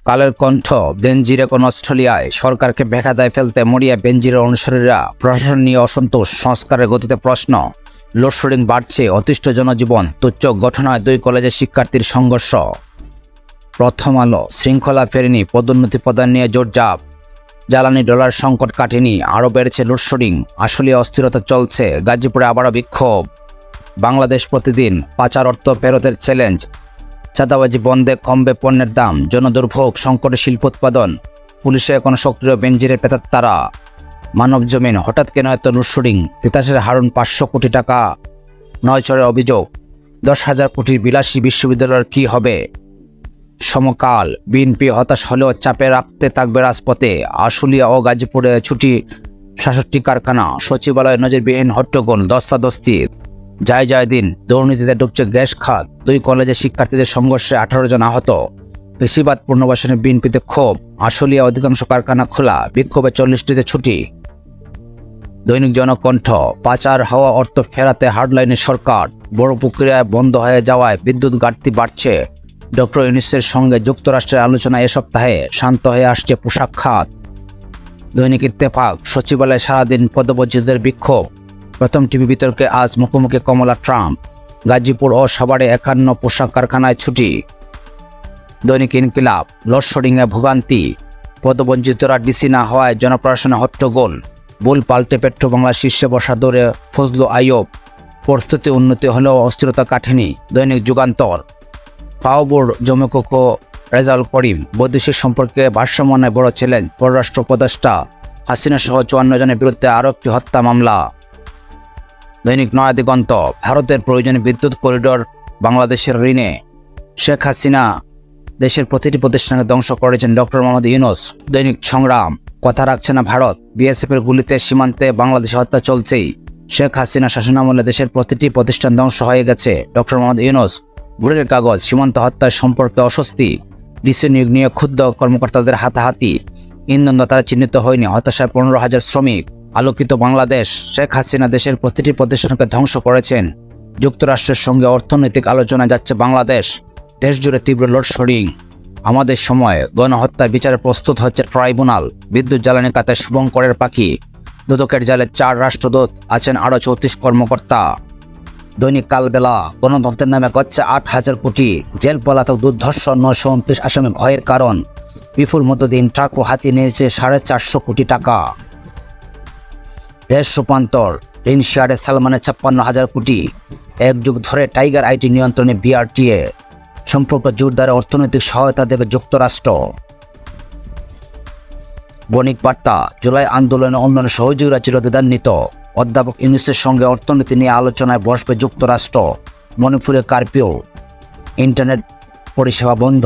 কালের কণ্ঠ বেনজির এখন অস্ট্রেলিয়ায় সরকারকে বেকায়দায় ফেলতে মরিয়া বেনজিরের অনুসারীরা প্রশাসন নিয়ে অসন্তোষ সংস্কারের গতিতে প্রশ্ন লোডশেডিং বাড়ছে অতিষ্ঠ জনজীবন তুচ্ছ ঘটনায় 2 কলেজের শিক্ষার্থীর সংঘর্ষ প্রথম আলো শৃঙ্খলা ফেরেনি পদোন্নতি প্রদান নিয়ে জোরজাপ জ্বালানি ডলার সংকট কাটেনি আরও বেড়েছে লোডশেডিং আসলে অস্থিরতা চলছে গাজীপুরে আবারও বিক্ষোভ বাংলাদেশ প্রতিদিন পাচার অর্থ ফেরতের চ্যালেঞ্জ চাঁদাবাজি বন্ধে কমবে পণ্যের দাম জনদুর্ভোগ সংকটে শিল্প উৎপাদন পুলিশে এখন সক্রিয় বেনজিরের প্রেতাত্মারা মানব জমিন হঠাৎ কেন এত লোডশেডিং তিতাসের হারুন 500 কোটি টাকা নয়চরের অভিযোগ 10,000 কোটির বিলাসী বিশ্ববিদ্যালয়ের কি হবে সমকাল বিএনপি হতাশ হলেও চাপে রাখতে থাকবে রাজপথে আশুলিয়া ও গাজীপুরে ছুটি 66 কারখানা সচিবালয়ে নজিরবিহীন হট্টগোল দস্তাদস্তি যায় দিন দুর্নীতিতে ডুবছে গ্যাস খাত 2 কলেজের শিক্ষার্থীদের সংঘর্ষে 18 জন আহত বেশিরভাগ পুনর্বাসনে বিএনপিতে ক্ষোভ আশুলিয়া অধিকাংশ কারখানা খোলা বিক্ষোভে 40টিতে ছুটি দৈনিক জনকণ্ঠ পাচার হওয়া অর্থ ফেরাতে হার্ডলাইনের সরকার বড় প্রক্রিয়ায় বন্ধ হয়ে যাওয়ায় বিদ্যুৎ ঘাটতি বাড়ছে ডক্টর ইউনূসের সঙ্গে যুক্তরাষ্ট্রের আলোচনা এ সপ্তাহে শান্ত হয়ে আসছে পোশাক খাত দৈনিক ইত্তেফাক সচিবালয়ে সারাদিন পদবঞ্চিতদের বিক্ষোভ প্রথম টিভি বিতর্কে আজ মুখোমুখি কমলা ট্রাম্প গাজীপুর ও সাভারে 51 পোশাক কারখানায় ছুটি দৈনিক ইনকিলাব লোডশেডিংয়ে ভোগান্তি পদবঞ্চিতরা ডিসি না হওয়ায় জনপ্রশাসনে হট্টগোল ভুল পাল্টে পেট্রোবাংলা শীর্ষে বসা দৌড়ে ফজলু আইয়ুব পরিস্থিতি উন্নতি হলেও অস্থিরতা কাটেনি দৈনিক যুগান্তর পাওবোর্ড জমেকোকো রেজাউল করিম বৈদেশিক সম্পর্কে ভারসাম্যে বড় চ্যালেঞ্জ পররাষ্ট্র উপদেষ্টা হাসিনা সহ 54 জনের বিরুদ্ধে আরও একটি হত্যা মামলা দৈনিক নয়া দিগন্ত ভারতের প্রয়োজনে বিদ্যুৎ করিডোর বাংলাদেশের ঋণে শেখ হাসিনা দেশের প্রতিটি প্রতিষ্ঠানকে ধ্বংস করেছেন ডক্টর মোহাম্মদ ইউনূস দৈনিক সংগ্রাম কথা রাখছে না ভারত বিএসএফের গুলিতে সীমান্তে বাংলাদেশে হত্যা চলছেই শেখ হাসিনা শাসনামলে দেশের প্রতিটি প্রতিষ্ঠান ধ্বংস হয়ে গেছে ডক্টর মোহাম্মদ ইউনূস ভোরের কাগজ সীমান্ত হত্যার সম্পর্কে অস্বস্তি ডিসি নিয়োগ নিয়ে ক্ষুব্ধ কর্মকর্তাদের হাতাহাতি ইন্ধনদাতারা চিহ্নিত হয়নি হতাশায় 15,000 শ্রমিক আলোকিত বাংলাদেশ শেখ হাসিনা দেশের প্রতিটি প্রতিষ্ঠানকে ধ্বংস করেছেন যুক্তরাষ্ট্রের সঙ্গে অর্থনৈতিক আলোচনায় যাচ্ছে বাংলাদেশ দেশজুড়ে তীব্র লোডশেডিং আমাদের সময় গণহত্যার বিচারে প্রস্তুত হচ্ছে ট্রাইব্যুনাল বিদ্যুৎ জ্বালানি খাতে শুভঙ্করের পাখি দুদকের জালে 4 রাষ্ট্রদূত আছেন আরও 34 কর্মকর্তা দৈনিক কালবেলা গণতন্ত্রের নামে গচ্ছে 8,000 কোটি জেল পলাতক দুর্ধর্ষ 929 আসামি ভয়ের কারণ বিপুল মধ্যদিন ট্রাক ও হাতি নিয়েছে 450 কোটি টাকা দেশ রূপান্তর ঋণ শেয়ারে সালমানের 56,000 কোটি এক যুগ ধরে টাইগার আইটি নিয়ন্ত্রণে বিআরটিএ সম্পর্ক জোরদারে অর্থনৈতিক সহায়তা দেবে যুক্তরাষ্ট্র বণিক বার্তা জুলাই আন্দোলনে অন্যান্য সহযোগীরা চিরদ্বিধান্বিত অধ্যাপক ইউনূসের সঙ্গে অর্থনীতি নিয়ে আলোচনায় বসবে যুক্তরাষ্ট্র মণিপুরে কারফিউ ইন্টারনেট পরিষেবা বন্ধ